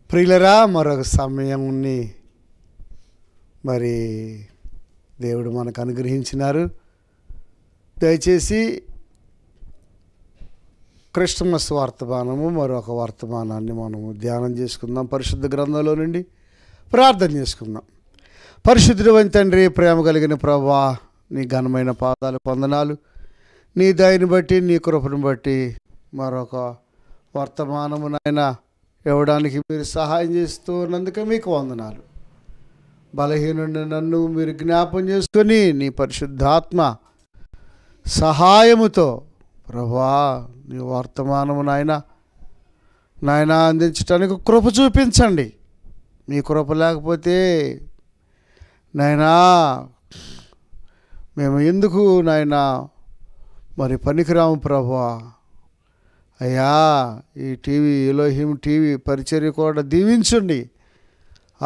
ప్రియులరా, మరొక సమయంని మరి దేవుడు మనకు అనుగ్రహించినారు. దయచేసి క్రిస్టమస్ వర్తమానము మరొక వర్తమానాన్ని మనము ధ్యానం చేసుకుందాం. పరిశుద్ధ గ్రంథంలో నుండి ప్రార్థన చేసుకుందాం. పరిశుద్ధుడైన తండ్రి, ప్రేమ కలిగిన ప్రభువా, నీ ఘనమైన పాదాలు వందనాలు. నీ దయని బట్టి, నీ కృపను బట్టి మరొక వర్తమానము నాయన ఇవ్వడానికి మీరు సహాయం చేస్తూ ఉన్నందుకే మీకు వందనాలు. బలహీనుడిని నన్ను మీరు జ్ఞాపం చేసుకొని నీ పరిశుద్ధాత్మ సహాయముతో ప్రభువా నీ వర్తమానము నాయన అందించడానికి కృప చూపించండి. మీ కృప లేకపోతే నాయనా మేము ఎందుకు నాయనా మరి పనికిరాము ప్రభువా. అయ్యా, ఈ టీవీ ఎలోహిం టీవీ పరిచర్య కూడా దీవించండి,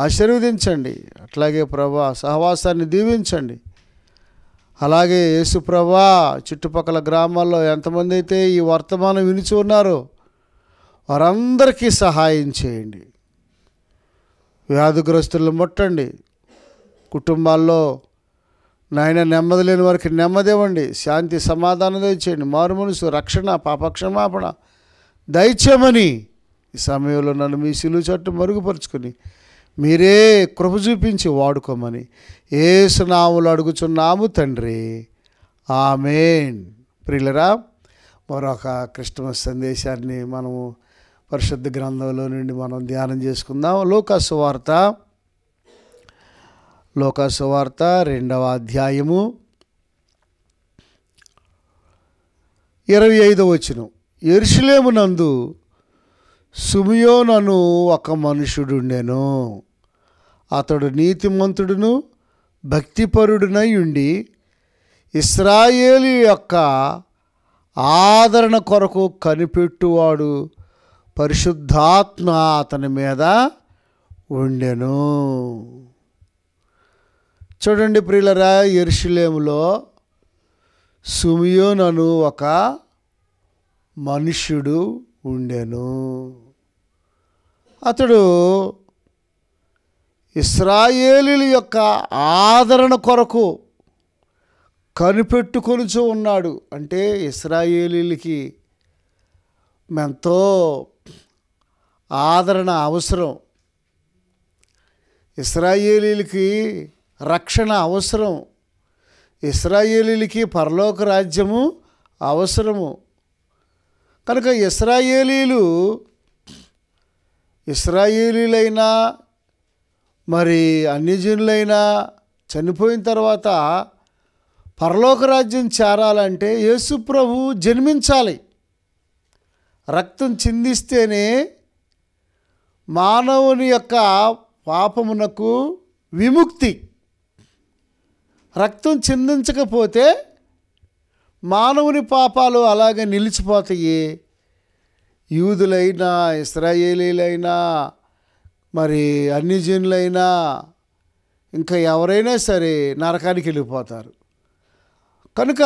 ఆశీర్వదించండి. అట్లాగే ప్రభా సహవాసాన్ని దీవించండి. అలాగే యేసు ప్రభా చుట్టుపక్కల గ్రామాల్లో ఎంతమంది అయితే ఈ వర్తమానం వినిచి ఉన్నారో వారందరికీ సహాయం చేయండి. వ్యాధిగ్రస్తులను ముట్టండి. కుటుంబాల్లో నాయన నెమ్మది లేని వారికి నెమ్మది ఇవ్వండి. శాంతి సమాధానం దయచేయండి. మారు మనసు, రక్షణ, పాపక్షమాపణ దయచేయమని ఈ సమయంలో నన్ను మీ సిలువ చట్టు మరుగుపరుచుకొని మీరే కృప చూపించి వాడుకోమని యేసు నామములో అడుగుచున్నాము తండ్రి, ఆమేన్. ప్రియులరా, మరొక క్రిస్టమస్ సందేశాన్ని మనము పరిశుద్ధ గ్రంథంలో నుండి మనం ధ్యానం చేసుకుందాం. లూకాసు వార్త 2వ అధ్యాయము 25వ వచనం. యెరూషలేమునందు సిమియోను ఒక మనుషుడుండెను. అతడు నీతిమంతుడును భక్తిపరుడునై ఉండి ఇశ్రాయేలు యొక్క ఆదరణ కొరకు కనిపెట్టువాడు. పరిశుద్ధాత్మ అతని మీద ఉండెను. చూడండి ప్రియులరా, యెరూషలేములో సిమియోను ఒక మనుష్యుడు ఉండెను. అతడు ఇశ్రాయేలీయుల యొక్క ఆదరణ కొరకు కనిపెట్టుకొనుచూ ఉన్నాడు. అంటే ఇశ్రాయేలీయులకి ఎంతో ఆదరణ అవసరం. ఇశ్రాయేలీయులకి రక్షణ అవసరం. ఇశ్రాయేలీయులకి పరలోక రాజ్యము అవసరము. కనుక ఇశ్రాయేలీయులైనా మరి అన్యజనులైనా చనిపోయిన తర్వాత పరలోక రాజ్యం చేరాలంటే యేసు ప్రభు జన్మించాలి. రక్తం చిందిస్తేనే మానవుని యొక్క పాపమునకు విముక్తి. రక్తం చిందించకపోతే మానవుని పాపాలు అలాగే నిలిచిపోతాయి. యూదులైనా ఇశ్రాయేలీలైనా మరి అన్యజనులైనా ఇంకా ఎవరైనా సరే నరకానికి వెళ్ళిపోతారు. కనుక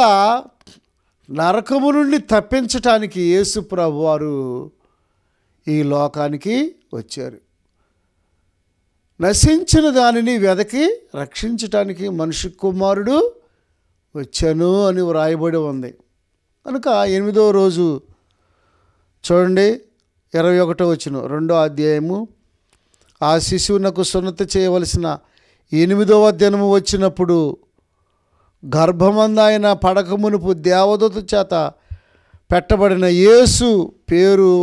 నరకము నుండి తప్పించటానికి యేసు ప్రభు వారు ఈ లోకానికి వచ్చారు. నశించిన దానిని వెదకి రక్షించటానికి మనిషి కుమారుడు వచ్చాను అని వ్రాయబడి ఉంది. కనుక 8వ రోజు చూడండి, 21వ వచనం 2వ అధ్యాయము. ఆ శిశువునకు సున్నతి చేయవలసిన 8వ దినము వచ్చినప్పుడు గర్భమందాయన పడక మునుపు దేవదూత చేత పెట్టబడిన యేసు పేరు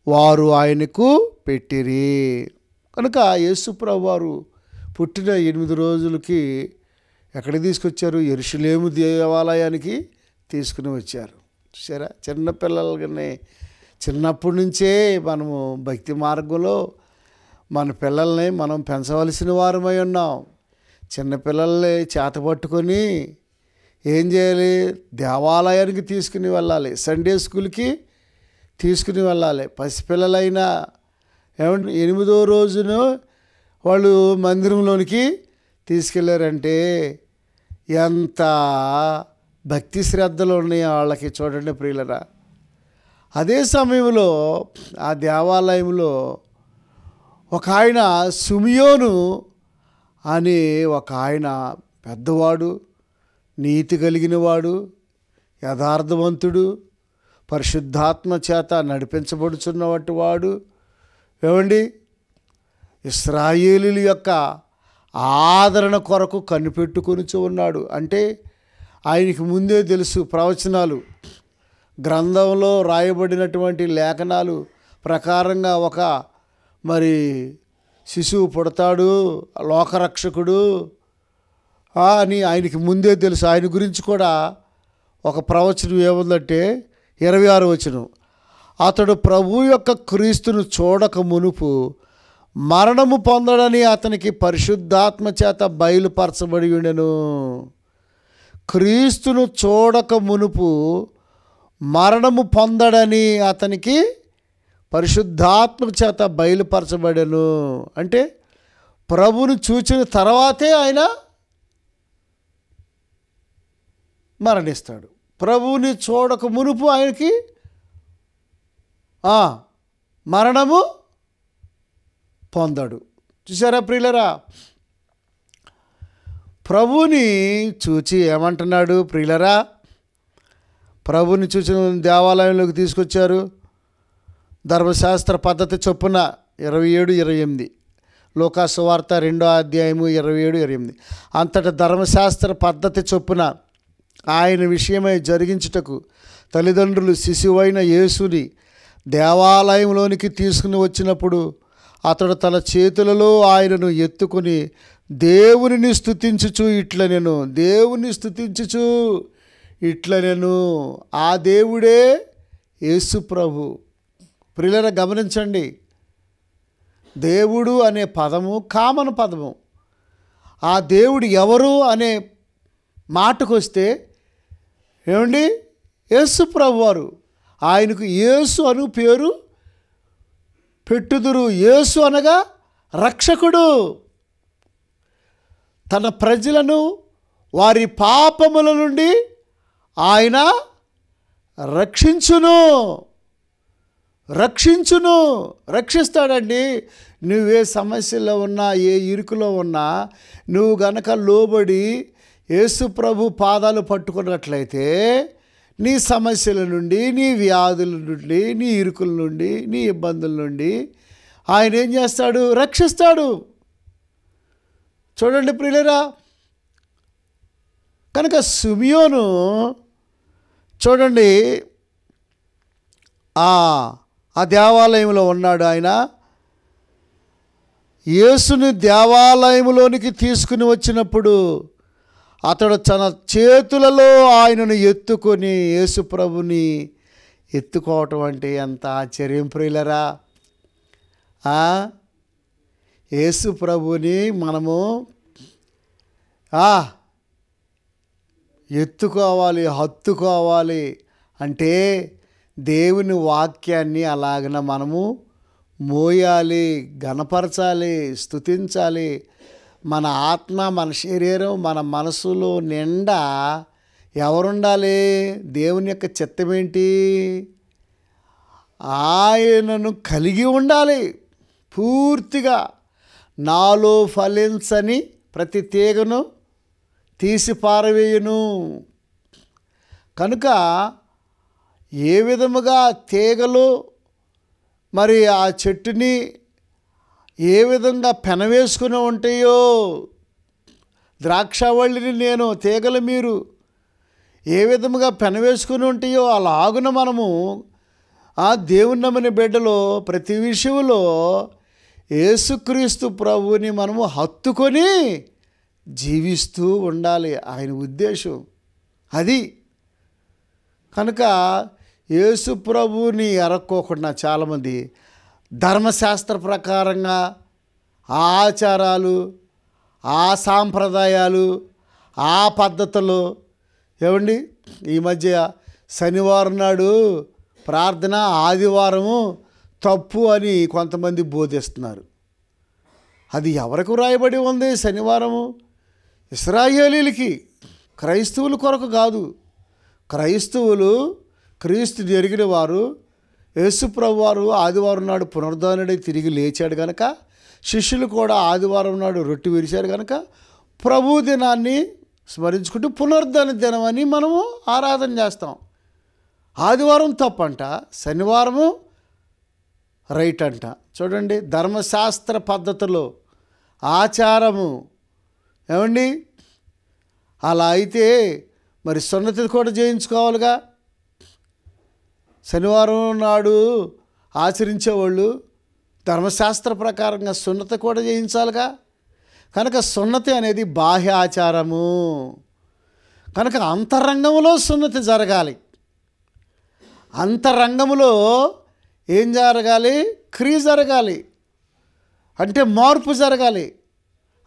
వారు ఆయనకు పెట్టిరి. కనుక యేసు ప్రభు వారు పుట్టిన 8 రోజులకి ఎక్కడికి తీసుకొచ్చారు? యెరూషలేము దేవాలయానికి తీసుకుని వచ్చారు. చూసారా, చిన్నపిల్లలనే చిన్నప్పటి నుంచే మనము భక్తి మార్గంలో మన పిల్లల్ని మనం పెంచవలసిన వారమై ఉన్నాం. చిన్నపిల్లల్ని చేత పట్టుకొని ఏం చేయాలి? దేవాలయానికి తీసుకుని వెళ్ళాలి, సండే స్కూల్కి తీసుకుని వెళ్ళాలి. పసిపిల్లలైనా ఏమంటే 8వ రోజున వాళ్ళు మందిరంలోనికి తీసుకెళ్ళారంటే ఎంత భక్తి శ్రద్ధలు ఉన్నాయో వాళ్ళకి. చూడండి ప్రియులరా, అదే సమయంలో ఆ దేవాలయంలో ఒక ఆయన సిమియోను అనే ఒక ఆయన పెద్దవాడు, నీతి కలిగినవాడు, యథార్థవంతుడు, పరిశుద్ధాత్మ చేత నడిపించబడుచున్నటువంటి వాడు. ఏమండి, ఇశ్రాయేలీయుల యొక్క ఆదరణ కొరకు కనిపెట్టుకొనిచూ ఉన్నాడు. అంటే ఆయనకి ముందే తెలుసు, ప్రవచనాలు గ్రంథంలో రాయబడినటువంటి లేఖనాలు ప్రకారంగా ఒక శిశువు పుడతాడు, లోకరక్షకుడు అని ఆయనకి ముందే తెలుసు. ఆయన గురించి కూడా ఒక ప్రవచనం ఏముందంటే 26వ వచనం, అతడు ప్రభు యొక్క క్రీస్తును చూడక మునుపు మరణము పొందడని అతనికి పరిశుద్ధాత్మ చేత బయలుపరచబడి ఉండెను. క్రీస్తును చూడక మునుపు మరణము పొందడని అతనికి పరిశుద్ధాత్మ చేత బయలుపరచబడెను. అంటే ప్రభువును చూచిన తర్వాతే ఆయన మరణిస్తాడు. ప్రభువుని చూడక మునుపు ఆయనకి మరణము పొందాడు. చూసారా ప్రియులరా, ప్రభువుని చూచి ఏమంటున్నాడు ప్రియులరా? ప్రభువుని చూచిన దేవాలయంలోకి తీసుకొచ్చారు. ధర్మశాస్త్ర పద్ధతి చొప్పున 27-28, లోకాసు వార్త 2వ అధ్యాయము 27-28. అంతటా ధర్మశాస్త్ర పద్ధతి చొప్పున ఆయన విషయమై జరిగించుటకు తల్లిదండ్రులు శిశువైన యేసుని దేవాలయంలోనికి తీసుకుని వచ్చినప్పుడు అతడు తన చేతులలో ఆయనను ఎత్తుకుని దేవునిని స్తుతించుచు ఇట్లనెను, ఆ దేవుడే యేసు ప్రభు. ప్రియులారా గమనించండి, దేవుడు అనే పదము కామన్ పదము. ఆ దేవుడు ఎవరు అనే మాటకు వస్తే ఏమండి, యేసు ప్రభు వారు. ఆయనకు యేసు అను పేరు పెట్టుదురు. యేసు అనగా రక్షకుడు. తన ప్రజలను వారి పాపముల నుండి ఆయన రక్షిస్తాడండి. నువ్వే సమస్యలో ఉన్నా, ఏ ఇరుకులో ఉన్నా, నువ్వు గనక లోబడి యేసు ప్రభు పాదాలు పట్టుకున్నట్లయితే నీ సమస్యల నుండి, నీ వ్యాధుల నుండి, నీ ఇరుకుల నుండి, నీ ఇబ్బందుల నుండి ఆయన ఏం చేస్తాడు? రక్షిస్తాడు. చూడండి ప్రియులరా, కనుక సిమియోను చూడండి ఆ దేవాలయంలో ఉన్నాడు. ఆయన యేసుని దేవాలయంలోనికి తీసుకుని వచ్చినప్పుడు అతడు తన చేతులలో ఆయనను ఎత్తుకొని యేసు ప్రభుని ఎత్తుకోవటం అంటే ఎంత ఆశ్చర్యం ప్రియులరా! యేసు ప్రభుని మనము ఎత్తుకోవాలి, హత్తుకోవాలి అంటే దేవుని వాక్యాన్ని అలాగన మనము మోయాలి, గణపరచాలి, స్తుతించాలి. మన ఆత్మ, మన శరీరం, మన మనసులో నిండా ఎవరుండాలి? దేవుని యొక్క చిత్తం ఏంటి? ఆయనను కలిగి ఉండాలి పూర్తిగా. నాలో ఫలించని ప్రతి తీగను తీసి పారవేయును. కనుక ఏ విధముగా తీగలు ఆ చెట్టుని ఏ విధంగా పెనవేసుకుని ఉంటాయో, ద్రాక్షవల్లిని నేను, తీగలు మీరు ఏ విధముగా పెనవేసుకుని ఉంటాయో అలాగున మనము దేవుని నమ్మిన బిడ్డలో ప్రతి విషయంలో యేసుక్రీస్తు ప్రభువుని మనము హత్తుకొని జీవిస్తూ ఉండాలి. ఆయన ఉద్దేశం అది. కనుక యేసు ప్రభువుని ఎరక్కోకుండా చాలామంది ధర్మశాస్త్ర ప్రకారంగా ఆచారాలు, సాంప్రదాయాలు, పద్ధతులు. ఏమండి, ఈ మధ్య శనివారం నాడు ప్రార్థన, ఆదివారము తప్పు అని కొంతమంది బోధిస్తున్నారు. అది ఎవరికి రాయబడి ఉంది? శనివారము ఇశ్రాయేలీయులకి, క్రైస్తవుల కొరకు కాదు. క్రైస్తవులు క్రీస్తు జరిగిన వారు, యేసు ప్రభువారు ఆదివారం నాడు పునరుద్ధానుడై తిరిగి లేచాడు కనుక శిష్యులు కూడా ఆదివారం నాడు రొట్టె విరిచారు కనుక ప్రభు దినాన్ని స్మరించుకుంటూ పునరుద్ధరణ దినం అని మనము ఆరాధన చేస్తాం. ఆదివారం తప్పంట, శనివారము రైట్ అంట. చూడండి, ధర్మశాస్త్ర పద్ధతులు, ఆచారము ఏమండి. అలా అయితే మరి సున్నతి కూడా చేయించుకోవాలిగా. శనివారం నాడు ఆచరించేవాళ్ళు ధర్మశాస్త్ర ప్రకారంగా సున్నతి కూడా చేయించాలిగా. కనుక సున్నతి అనేది బాహ్య ఆచారము. కనుక అంతరంగంలో సున్నతి జరగాలి. అంతరంగంలో ఏం జరగాలి? క్రియ జరగాలి, అంటే మార్పు జరగాలి.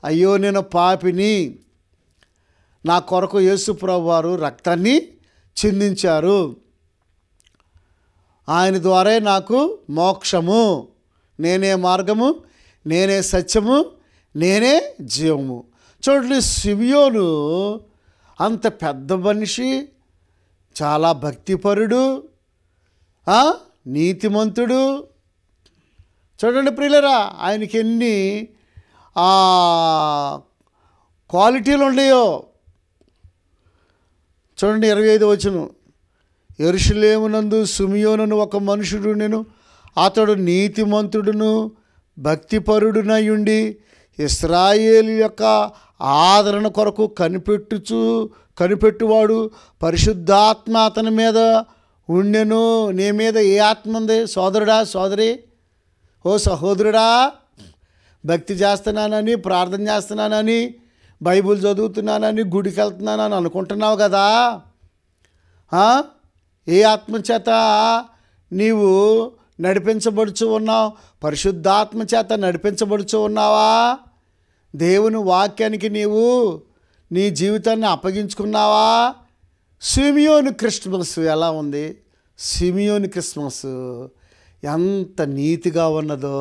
అయ్యో నేను పాపిని, నా కొరకు యేసు ప్రభువు వారు రక్తాన్ని చిందించారు, ఆయన ద్వారా నాకు మోక్షము, నేనే మార్గము, నేనే సత్యము, నేనే జీవము. చూడండి, సిమియోను అంత పెద్ద మనిషి, చాలా భక్తిపరుడు, నీతిమంతుడు. చూడండి ప్రియులరా, ఆయనకి ఎన్ని క్వాలిటీలు ఉన్నాయో చూడండి. 25 వచనం, యెరూషలేమునందు సిమియోనును ఒక మనుషుడు నేను, అతడు నీతిమంతుడును భక్తిపరుడునయుండి ఇశ్రాయేలు యొక్క ఆదరణ కొరకు కనిపెట్టువాడు, పరిశుద్ధాత్మ అతని మీద ఉండెను. నీ మీద ఏ ఆత్మ ఉంది సోదరుడా, సోదరి, ఓ సహోదరుడా? భక్తి చేస్తున్నానని, ప్రార్థన చేస్తున్నానని, బైబిల్ చదువుతున్నానని, గుడికి వెళ్తున్నానని అనుకుంటున్నావు కదా. ఏ ఆత్మచేత నీవు నడిపించబడుచు ఉన్నావు? పరిశుద్ధాత్మ చేత నడిపించబడుచు ఉన్నావా? దేవుని వాక్యానికి నీవు నీ జీవితాన్ని అప్పగించుకున్నావా? సిమియోను క్రిస్మస్ ఎలా ఉంది? సిమియోను క్రిస్మస్ ఎంత నీతిగా ఉన్నదో,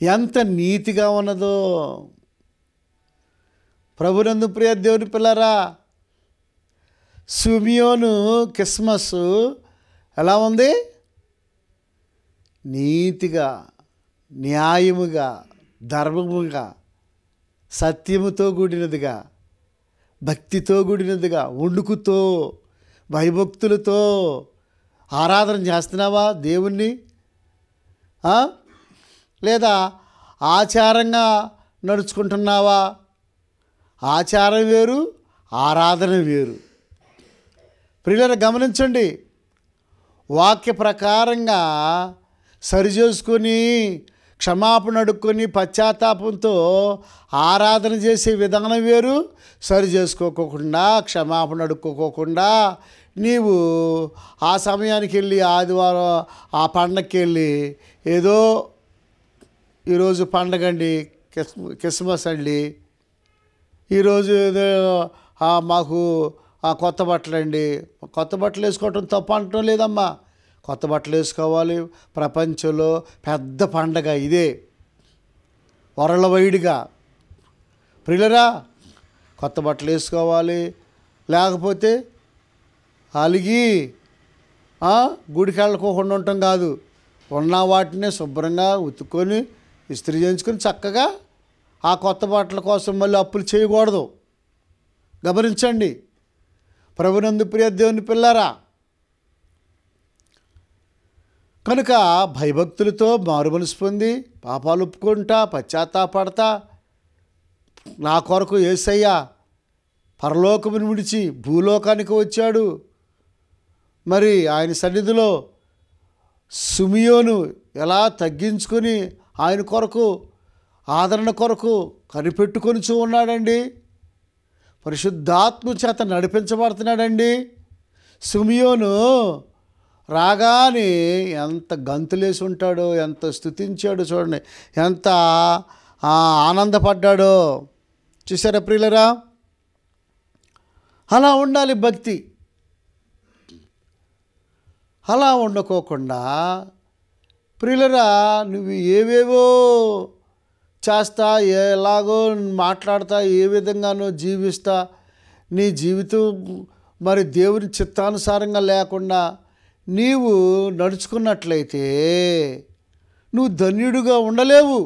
ఎంత నీతిగా ఉన్నదో. ప్రభునందు ప్రియ దేవుని పిల్లరా, సిమియోను క్రిస్మస్ ఎలా ఉంది? నీతిగా, న్యాయముగా, ధర్మముగా, సత్యముతో కూడినదిగా, భక్తితో కూడినదిగా, వణుకుతో, భయభక్తులతో ఆరాధన చేస్తున్నావా దేవుణ్ణి? లేదా ఆచారంగా నడుచుకుంటున్నావా? ఆచారం వేరు, ఆరాధన వేరు. ప్రియులారా గమనించండి, వాక్య ప్రకారంగా సరిచేసుకొని క్షమాపణ అడుక్కొని పశ్చాత్తాపంతో ఆరాధన చేసే విధానం వేరు. సరి చేసుకోకుండా, క్షమాపణ అడుక్కోకుండా నీవు ఆ సమయానికి వెళ్ళి, ఆదివారం ఆ పండగకి వెళ్ళి, ఏదో ఈరోజు పండగ అండి, క్రిస్మస్ అండి, ఈరోజు ఏదో మాకు కొత్త బట్టలు అండి, కొత్త బట్టలు వేసుకోవటం తప్పు అంటం లేదమ్మా. కొత్త బట్టలు వేసుకోవాలి. ప్రపంచంలో పెద్ద పండగ ఇదే, వరల్డ్‌వైడ్‌గా. ప్రియులరా, కొత్త బట్టలు వేసుకోవాలి. లేకపోతే అలిగి గుడికి వెళ్ళకోకుండా ఉండటం కాదు, ఉన్న వాటినే శుభ్రంగా ఉతుక్కొని ఇస్త్రీ చేయించుకొని చక్కగా ఆ కొత్త బట్టల కోసం మళ్ళీ అప్పులు చేయకూడదు. గమనించండి ప్రభునందు ప్రియ దేవుని పిల్లారా. కనుక భయభక్తులతో మారుమనసు పొంది పాపాలు ఒప్పుకుంటా, పశ్చాత్తాపడతా, నా కొరకు యేసయ్య పరలోకమును విడిచి భూలోకానికి వచ్చాడు, మరి ఆయన సన్నిధిలో సిమియోను ఎలా తగ్గించుకొని ఆయన కొరకు, ఆదరణ కొరకు కనిపెట్టుకొని ఉన్నాడండి. పరిశుద్ధాత్మ చేత నడిపించబడుతున్నాడండి. సిమియోను రాగానే ఎంత గంతులేసి ఉంటాడో, ఎంత స్తుతించాడో చూడండి, ఎంత ఆనందపడ్డాడో. చూసారా ప్రియులరా? అలా ఉండాలి భక్తి. అలా ఉండకోకుండా ప్రియులరా, నువ్వు ఏవేవో చేస్తా, ఎలాగో మాట్లాడతా, ఏ విధంగానో జీవిస్తా, నీ జీవితం మరి దేవుని చిత్తానుసారంగా లేకుండా నీవు నడుచుకున్నట్లయితే నువ్వు ధన్యుడిగా ఉండలేవు.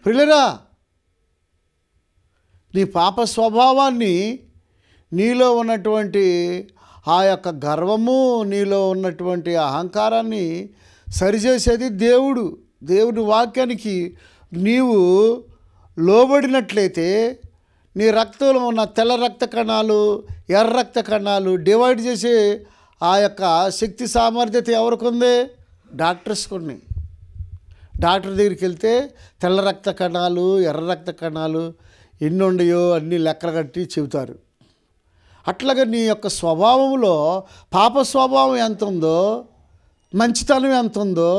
ప్రియులారా, నీ పాప స్వభావాన్ని, నీలో ఉన్నటువంటి ఆ యొక్క గర్వము, నీలో ఉన్నటువంటి అహంకారాన్ని సరిచేసేది దేవుడు. దేవుని వాక్యానికి నీవు లోబడినట్లయితే నీ రక్తంలో ఉన్న తెల్ల రక్త కణాలు, ఎర్ర రక్త కణాలు డివైడ్ చేసే ఆ యొక్క శక్తి సామర్థ్యత ఎవరికి ఉంది? డాక్టర్స్కి ఉన్నాయి. డాక్టర్ దగ్గరికి వెళ్తే తెల్ల రక్త కణాలు, ఎర్ర రక్త కణాలు ఎన్ని ఉన్నాయో అన్నీ లెక్కలు కట్టి చెబుతారు. అట్లాగే నీ యొక్క స్వభావంలో పాప స్వభావం ఎంత ఉందో, మంచితనం ఎంత ఉందో,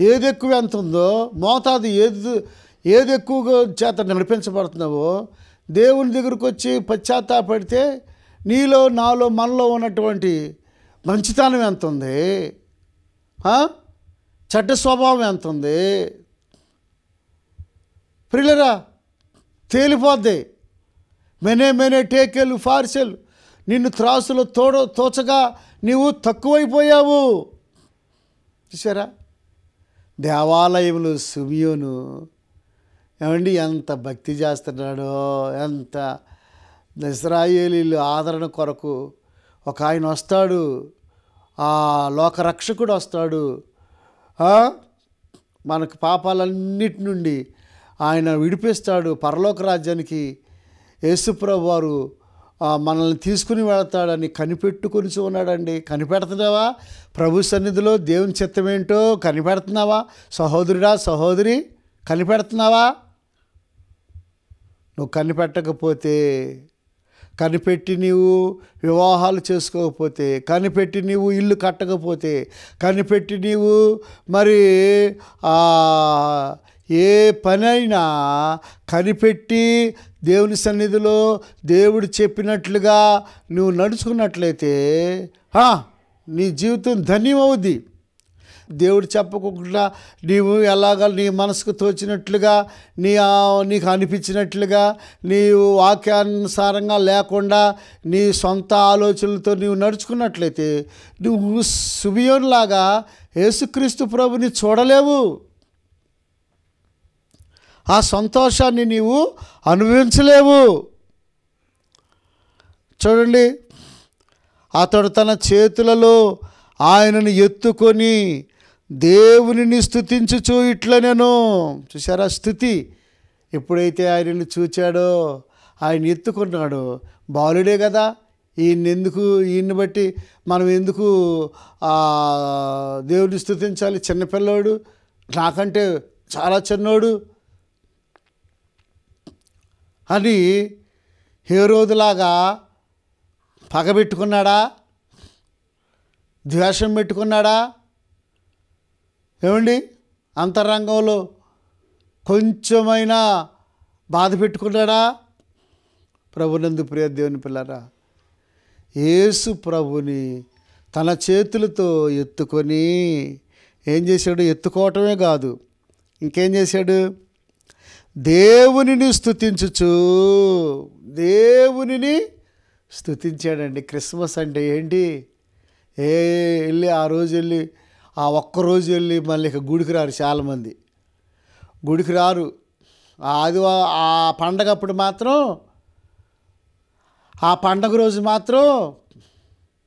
ఏది ఎక్కువ ఎంత ఉందో, మోతాదు ఏది ఎక్కువగా చేత నడిపించబడుతున్నావో, దేవుని దగ్గరకు వచ్చి పశ్చాత్తాపడితే నీలో, నాలో, మనలో ఉన్నటువంటి మంచితనం ఎంత ఉంది, చెడ్డ స్వభావం ఎంత ఉంది, ప్రియులారా తేలిపోద్ది. మెనే టేకెలు ఫార్సెల్, నిన్ను త్రాసులో తోచగా నీవు తక్కువైపోయావు. చూసారా? దేవాలయంలో సిమియోను ఏమండి ఎంత భక్తి చేస్తున్నాడో, ఎంత ఇశ్రాయేలీయుల ఆదరణ కొరకు ఒక ఆయన వస్తాడు, ఆ లోకరక్షకుడు వస్తాడు, మనకు పాపాలన్నిటి నుండి ఆయన విడిపిస్తాడు, పరలోక రాజ్యానికి యేసుప్రభు వారు మనల్ని తీసుకుని వెళతాడని కనిపెట్టుకొని ఉన్నాడండి. కనిపెడుతున్నావా? ప్రభు సన్నిధిలో దేవుని చిత్తమేంటో కనిపెడుతున్నావా? సహోదరుడా, సహోదరి, కనిపెడుతున్నావా? నువ్వు కనిపెట్టకపోతే, కనిపెట్టి నీవు వివాహాలు చేసుకోకపోతే, కనిపెట్టి నీవు ఇల్లు కట్టకపోతే, కనిపెట్టి నీవు మరి ఏ పనైనా కనిపెట్టి దేవుని సన్నిధిలో దేవుడు చెప్పినట్లుగా నువ్వు నడుచుకున్నట్లయితే నీ జీవితం ధన్యమవుద్ది. దేవుడు చెప్పకుండా నీవు ఎలాగ నీ మనసుకు తోచినట్లుగా, నీకు అనిపించినట్లుగా, నీవు వాక్యానుసారంగా లేకుండా నీ సొంత ఆలోచనలతో నీవు నడుచుకున్నట్లయితే నువ్వు సిమియోనులాగా యేసుక్రీస్తు ప్రభుని చూడలేవు. ఆ సంతోషాన్ని నీవు అనుభవించలేవు. చూడండి, అతడు తన చేతులలో ఆయనను ఎత్తుకొని దేవునిని స్తుతించుచు ఇట్లనెను. చూసారా? స్తుతి. ఎప్పుడైతే ఆయనను చూచాడో, ఆయన ఎత్తుకున్నాడో, బాలుడే కదా, ఈయన్ని బట్టి మనం ఎందుకు దేవుని స్తుతించాలి? చిన్నపిల్లోడు, నాకంటే చాలా చిన్నోడు అని హేరోదులాగా పగబెట్టుకున్నాడా? ద్వేషం పెట్టుకున్నాడా? ఏమండి, అంతరంగంలో కొంచెమైనా బాధ పెట్టుకున్నాడా? ప్రభునందు ప్రియ దేవుని పిల్లరా, యేసు ప్రభుని తన చేతులతో ఎత్తుకొని ఏం చేశాడు? ఎత్తుకోవటమే కాదు, ఇంకేం చేశాడు? దేవునిని స్తుతించుచు దేవునిని స్తుతించాడండి. క్రిస్మస్ అంటే ఏంటి? వెళ్ళి ఆ రోజు వెళ్ళి ఆ ఒక్కరోజు వెళ్ళి మళ్ళీ ఇక గుడికి రారు. చాలామంది గుడికి రారు. ఆ పండగ అప్పుడు మాత్రం, ఆ పండగ రోజు మాత్రం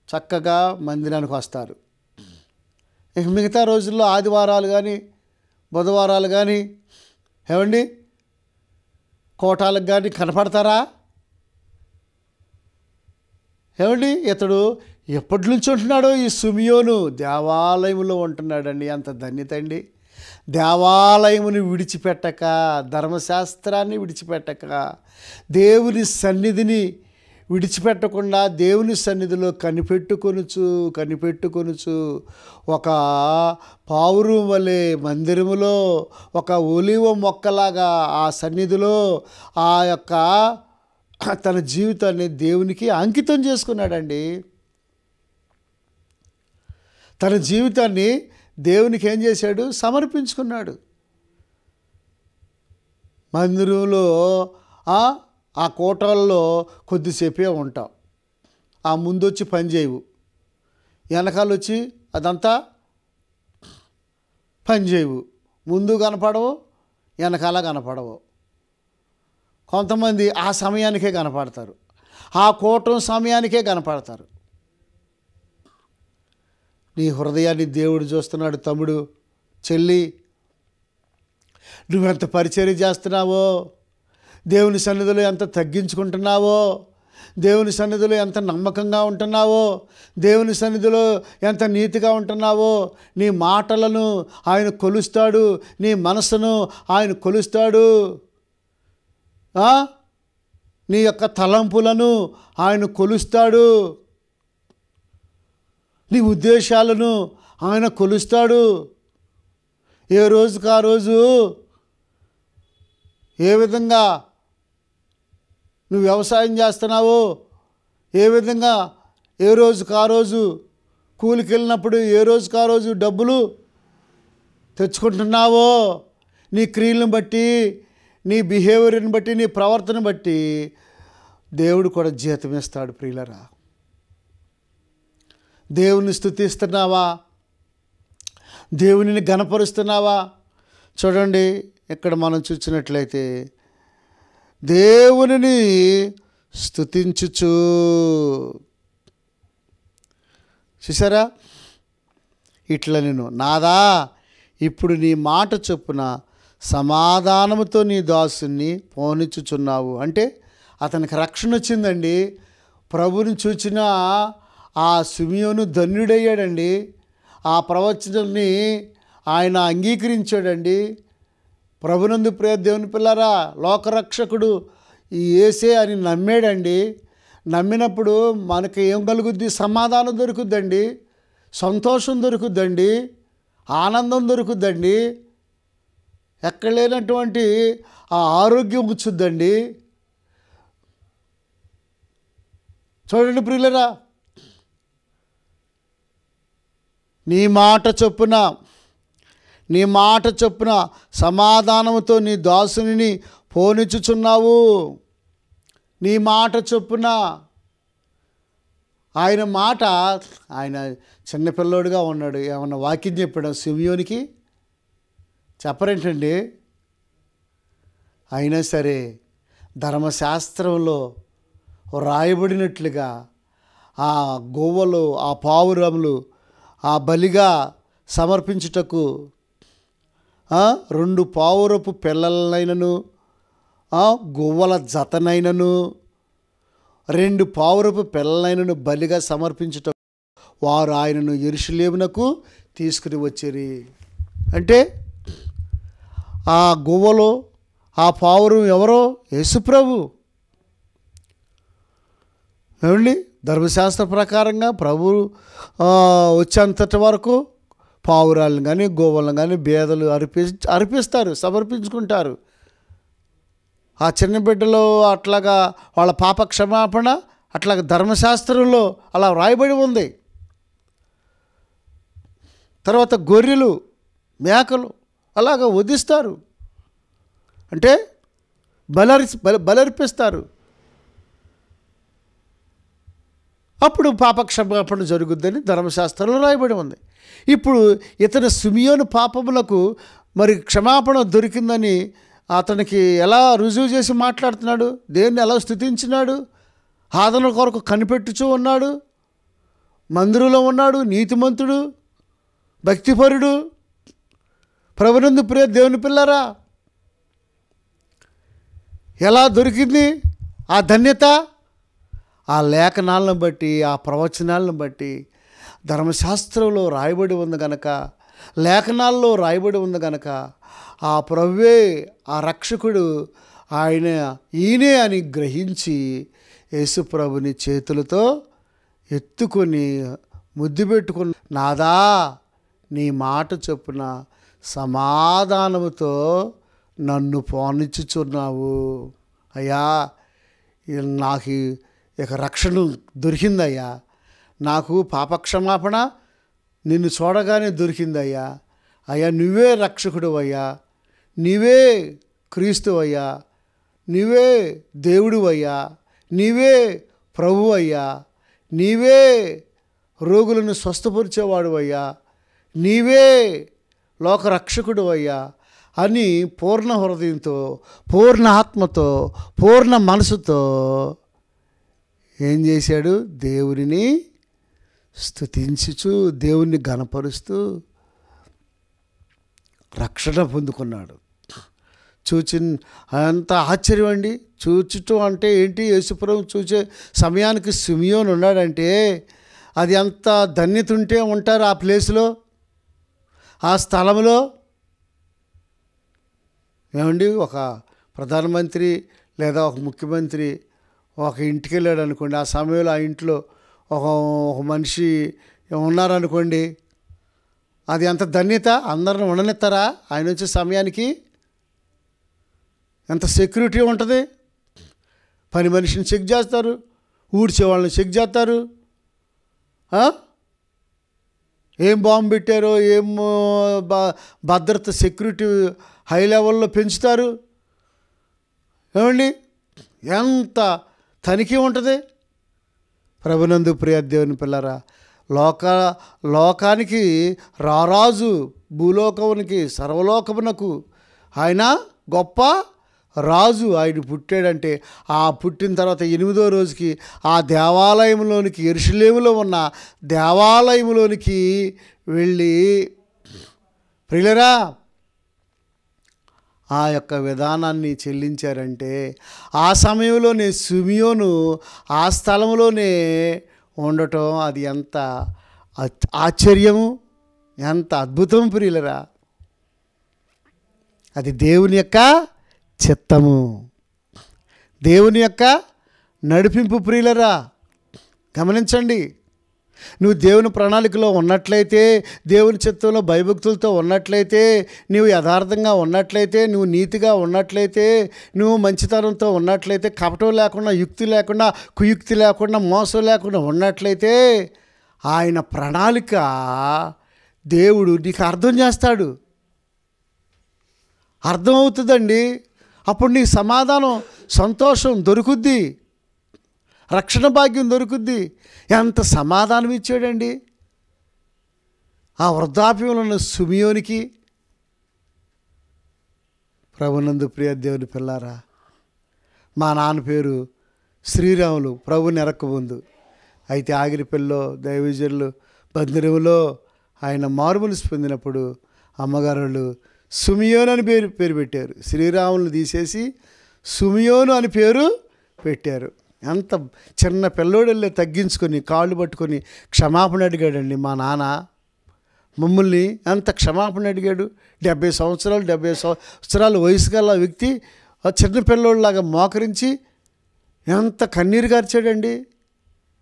చక్కగా మందిరానికి వస్తారు. ఇక మిగతా రోజుల్లో ఆదివారాలు కానీ బుధవారాలు కానీ ఏమండి కోటాలకు కానీ కనపడతారా? ఏమండి, ఇతడు ఎప్పటి నుంచి ఉంటున్నాడో ఈ సిమియోను దేవాలయంలో ఉంటున్నాడండి. అంత ధన్యత అండి. దేవాలయముని విడిచిపెట్టక, ధర్మశాస్త్రాన్ని విడిచిపెట్టక, దేవుని సన్నిధిని విడిచిపెట్టకుండా దేవుని సన్నిధిలో కనిపెట్టుకొనుచు ఒక పావురం వలె మందిరములో ఒక ఒలీవ మొక్కలాగా ఆ సన్నిధిలో ఆ యొక్క తన జీవితాన్ని దేవునికి అంకితం చేసుకున్నాడండి. తన జీవితాన్ని దేవునికి ఏం చేశాడు? సమర్పించుకున్నాడు. మందిరంలో ఆ కోటల్లో కొద్దిసేపే ఉంటాం. ఆ ముందొచ్చి పని చేయవు, వెనకాల వచ్చి అదంతా పనిచేయవు, ముందు కనపడవు, వెనకాల కనపడవు. కొంతమంది ఆ సమయానికే కనపడతారు, ఆ కూటం సమయానికే కనపడతారు. నీ హృదయాన్ని దేవుడు చూస్తున్నాడు. తమ్ముడు, చెల్లి, నువ్వెంత పరిచర్య చేస్తున్నావో, దేవుని సన్నిధిలో ఎంత తగ్గించుకుంటున్నావో, దేవుని సన్నిధిలో ఎంత నమ్మకంగా ఉంటున్నావో, దేవుని సన్నిధిలో ఎంత నీతిగా ఉంటున్నావో. నీ మాటలను ఆయన కొలుస్తాడు, నీ మనసును ఆయన కొలుస్తాడు, నీ యొక్క తలంపులను ఆయన కొలుస్తాడు, నీ ఉద్దేశాలను ఆయన కొలుస్తాడు. ఏ రోజుకు ఆ రోజు ఏ విధంగా నువ్వు వ్యవసాయం చేస్తున్నావో, ఏ విధంగా ఏ రోజుకు ఆ రోజు కూలికి వెళ్ళినప్పుడు ఏ రోజుకు ఆ రోజు డబ్బులు తెచ్చుకుంటున్నావో, నీ క్రియలను బట్టి, నీ బిహేవియర్ని బట్టి, నీ ప్రవర్తన బట్టి దేవుడు కూడా జీతం ఇస్తాడు. ప్రియులరా, దేవుని స్తుతిస్తున్నావా? దేవునిని ఘనపరుస్తున్నావా? చూడండి, ఇక్కడ మనం చూసినట్లయితే దేవునిని స్తుతించుచు, చూసారా, ఇట్లా నేను నాదా ఇప్పుడు నీ మాట చొప్పున సమాధానముతో నీ దాసుని పోనిచ్చుచున్నావు. అంటే అతనికి రక్షణ వచ్చిందండి. ప్రభుని చూచిన ఆ సిమియోను ధన్యుడయ్యాడండి. ఆ ప్రవచనాన్ని ఆయన అంగీకరించాడండి. ప్రభునందు ప్రియ దేవుని పిల్లరా, లోకరక్షకుడు ఈ యేసే అని నమ్మాడండి. నమ్మినప్పుడు మనకి ఏం కలుగుద్ది? సమాధానం దొరుకుద్దండి, సంతోషం దొరుకుద్దండి, ఆనందం దొరుకుద్దండి, ఎక్కడ లేనటువంటి ఆ ఆరోగ్యం వచ్చుద్దండి. చూడండి ప్రియులరా, నీ మాట చొప్పున సమాధానముతో నీ దాసుని పోనిచ్చుచున్నావు. నీ మాట చొప్పున. ఆయన మాట, ఆయన చిన్నపిల్లోడుగా ఉన్నాడు. ఏమన్నా వాక్యం చెప్పాడు సిమియోనికి? చెప్పరేంటండి? అయినా సరే ధర్మశాస్త్రంలో రాయబడినట్లుగా ఆ గోవలు, ఆ పావురములు ఆ బలిగా సమర్పించుటకు 2 పావురపు పిల్లలనైనను, గువ్వల జతనైనను, 2 పావురపు పిల్లలైనను బలిగా సమర్పించుటకు వారు ఆయనను యెరూషలేమునకు తీసుకుని వచ్చిరి. అంటే ఆ గువ్వలు, ఆ పావురం ఎవరో? యేసుప్రభు. ఏమండి, ధర్మశాస్త్ర ప్రకారంగా ప్రభు వచ్చేంతటి వరకు పావురాలను కానీ గోవులను కానీ బేదలు అర్పిస్తారు, సమర్పించుకుంటారు. ఆ చిన్న బిడ్డలో అట్లాగా వాళ్ళ పాప క్షమాపణ అట్లాగా ధర్మశాస్త్రంలో అలా వ్రాయబడి ఉంది. తర్వాత గొర్రెలు, మేకలు అలాగా వధిస్తారు, అంటే బలర్పిస్తారు. అప్పుడు పాపక్షమాపణ జరుగుద్దని ధర్మశాస్త్రంలో రాయబడి ఉంది. ఇప్పుడు ఇతను సిమియోను పాపములకు మరి క్షమాపణ దొరికిందని అతనికి ఎలా రుజువు చేసి మాట్లాడుతున్నాడు? దేన్ని ఎలా స్తుతించినాడు? ఆదరణ కొరకు కనిపెట్టుచూ ఉన్నాడు, మందిరంలో ఉన్నాడు, నీతిమంతుడు, భక్తిపరుడు. ప్రభునందు ప్రియ దేవుని పిల్లరా, ఎలా దొరికింది ఆ ధన్యత? ఆ లేఖనాలను బట్టి, ఆ ప్రవచనాలను బట్టి, ధర్మశాస్త్రంలో రాయబడి ఉంది గనక, లేఖనాల్లో రాయబడి ఉంది గనక ఆ ప్రభువే, ఆ రక్షకుడు ఈయనే అని గ్రహించి యేసుప్రభుని చేతులతో ఎత్తుకొని ముద్దు పెట్టుకుని, నాదా నీ మాట చొప్పున సమాధానముతో నన్ను పోనిచ్చుచున్నావు అయ్యా, నాకు ఇక రక్షణ దొరికిందయ్యా, నాకు పాపక్షమాపణ నిన్ను చూడగానే దొరికిందయ్యా. అయ్యా, నువ్వే రక్షకుడు అయ్యా, నీవే క్రీస్తు అయ్యా, నీవే దేవుడు అయ్యా, నీవే ప్రభు అయ్యా, నీవే రోగులను స్వస్థపరిచేవాడు అయ్యా, నీవే లోకరక్షకుడు అయ్యా అని పూర్ణ హృదయంతో, పూర్ణ ఆత్మతో, పూర్ణ మనసుతో ఏం చేశాడు? దేవునిని స్తుతించుచు, దేవుణ్ణి ఘనపరుస్తూ రక్షణ పొందుకున్నాడు. అంత ఆశ్చర్యం అండి. చూచటం అంటే ఏంటి? యేసుప్రభువు చూసే సమయానికి సిమియోను ఉన్నాడంటే అది అంత ధన్యత ఉంటే ఉంటారు ఆ ప్లేస్లో, ఆ స్థలంలో. ఏమండి, ఒక ప్రధానమంత్రి లేదా ఒక ముఖ్యమంత్రి ఒక ఇంటికి వెళ్ళాడు అనుకోండి, ఆ సమయంలో ఆ ఇంట్లో ఒక మనిషి ఉన్నారనుకోండి, అది ఎంత ధన్యత. అందరిని ఉండనిస్తారా ఆయన వచ్చే సమయానికి? ఎంత సెక్యూరిటీ ఉంటుంది. పని మనిషిని చెక్ చేస్తారు, ఊడ్చే వాళ్ళని చెక్ చేస్తారు, ఏం బాంబు పెట్టారో, ఏం భద్రత సెక్యూరిటీ హై లెవెల్లో పెంచుతారు. ఏమండి, ఎంత తనిఖీ ఉంటుంది. ప్రభునందు ప్రియ దేవుని పిల్లరా, లోకానికి రారాజు, భూలోకమునికి సర్వలోకమునకు ఆయన గొప్ప రాజు. ఆయన పుట్టాడంటే ఆ పుట్టిన తర్వాత 8వ రోజుకి ఆ దేవాలయంలోనికి, యెరూషలేములో ఉన్న దేవాలయంలోనికి వెళ్ళి ప్రియులరా ఆ యొక్క విధానాన్ని చెల్లించారంటే ఆ సమయంలోనే సిమియోను ఆ స్థలంలోనే ఉండటం అది ఎంత ఆశ్చర్యము, ఎంత అద్భుతం ప్రియులరా. అది దేవుని యొక్క చిత్తము, దేవుని యొక్క నడిపింపు ప్రియులరా. గమనించండి, నువ్వు దేవుని ప్రణాళికలో ఉన్నట్లయితే, దేవుని చిత్తంలో భయభక్తులతో ఉన్నట్లయితే, నువ్వు యథార్థంగా ఉన్నట్లయితే, నువ్వు నీతిగా ఉన్నట్లయితే, నువ్వు మంచితనంతో ఉన్నట్లయితే, కపటం లేకుండా, యుక్తి లేకుండా, కుయుక్తి లేకుండా, మోసం లేకుండా ఉన్నట్లయితే ఆయన ప్రణాళిక దేవుడు నీకు అర్థం చేస్తాడు, అర్థమవుతుందండి. అప్పుడు నీకు సమాధానం, సంతోషం దొరుకుద్ది, రక్షణ భాగ్యం దొరుకుద్ది. ఎంత సమాధానం ఇచ్చాడండి ఆ వృద్ధాప్యంలో ఉన్న సిమియోనికి. ప్రభునందు ప్రియ దేవుని పిల్లారా, మా నాన్న పేరు శ్రీరాములు, ప్రభుని ఎరక్కముందు. అయితే ఆగిరిపల్లిలో దైవజనులు బందిరంలో ఆయన మారుమనసు పొందినప్పుడు అమ్మగారు సిమియోను అని పేరు పెట్టారు. శ్రీరాములు తీసేసి సిమియోను అని పేరు పెట్టారు. ఎంత చిన్న పిల్లోడెళ్ళి తగ్గించుకొని కాళ్ళు పట్టుకొని క్షమాపణ అడిగాడండి మా నాన్న. మమ్మల్ని ఎంత క్షమాపణ అడిగాడు. 70 సంవత్సరాలు వయసు గల వ్యక్తి చిన్న పిల్లోడిలాగా మోకరించి ఎంత కన్నీరు గార్చాడండి.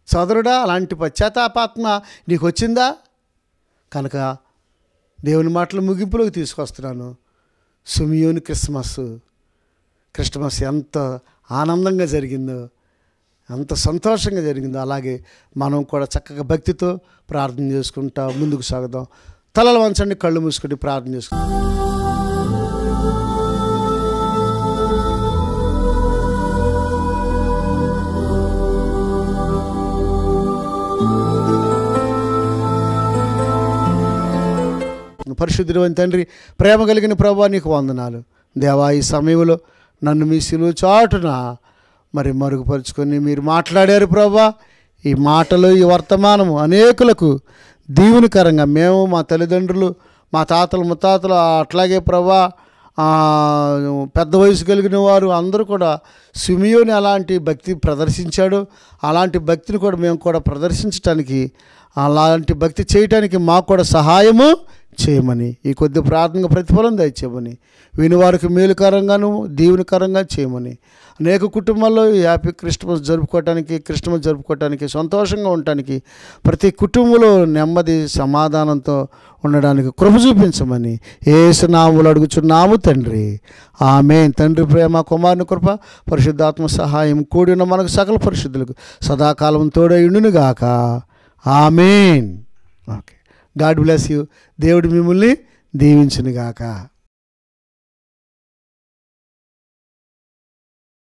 సోదరుడా, అలాంటి పశ్చాత్తాపాత్మ నీకు వచ్చిందా? కనుక దేవుని మాటల ముగింపులోకి తీసుకొస్తున్నాను. సిమియోను క్రిస్మస్ ఎంత ఆనందంగా జరిగిందో, ఎంత సంతోషంగా జరిగిందో, అలాగే మనం కూడా చక్కగా భక్తితో ప్రార్థన చేసుకుంటా ముందుకు సాగుదాం. తలలు వంచండి, కళ్ళు మూసుకొని ప్రార్థన చేసుకుంటాం. పరిశుద్ధుడైన తండ్రి, ప్రేమ కలిగిన ప్రభువా, నీకు వందనాలు. దేవా, ఈ సమయంలో నన్ను మీ సిలువ చాటున మరి మరుగుపరుచుకొని మీరు మాట్లాడారు ప్రభువా. ఈ మాటలు, ఈ వర్తమానము అనేకులకు దీవెనకరంగా, మేము, మా తల్లిదండ్రులు, మా తాతలు ముత్తాతలు, అట్లాగే ప్రభువా పెద్ద వయసు కలిగిన వారు అందరూ కూడా సిమియోని అలాంటి భక్తి ప్రదర్శించాడు. అలాంటి భక్తిని కూడా మేము కూడా ప్రదర్శించడానికి, అలాంటి భక్తి చేయటానికి మాకు కూడా సహాయము చేయమని, ఈ కొద్ది ప్రార్థన ప్రతిఫలం దయచేయమని, వినివారికి మేలుకరంగాను దీవెనకరంగా చేయమని, అనేక కుటుంబాల్లో హ్యాపీ క్రిస్మస్ జరుపుకోవటానికి సంతోషంగా ఉండటానికి, ప్రతి కుటుంబంలో నెమ్మది సమాధానంతో ఉండడానికి కృప చూపించమని యేసు నామములో అడుగుచున్నాము తండ్రి, ఆమేన్. తండ్రి ప్రేమ, కుమారుని కృప, పరిశుద్ధాత్మ సహాయం కూడిన మనకు సకల పరిశుద్ధులకు సదాకాలం తోడయుండును గాక. Amen. Okay, God bless you. దేవుడు మిమ్మల్ని దీవించును గాక.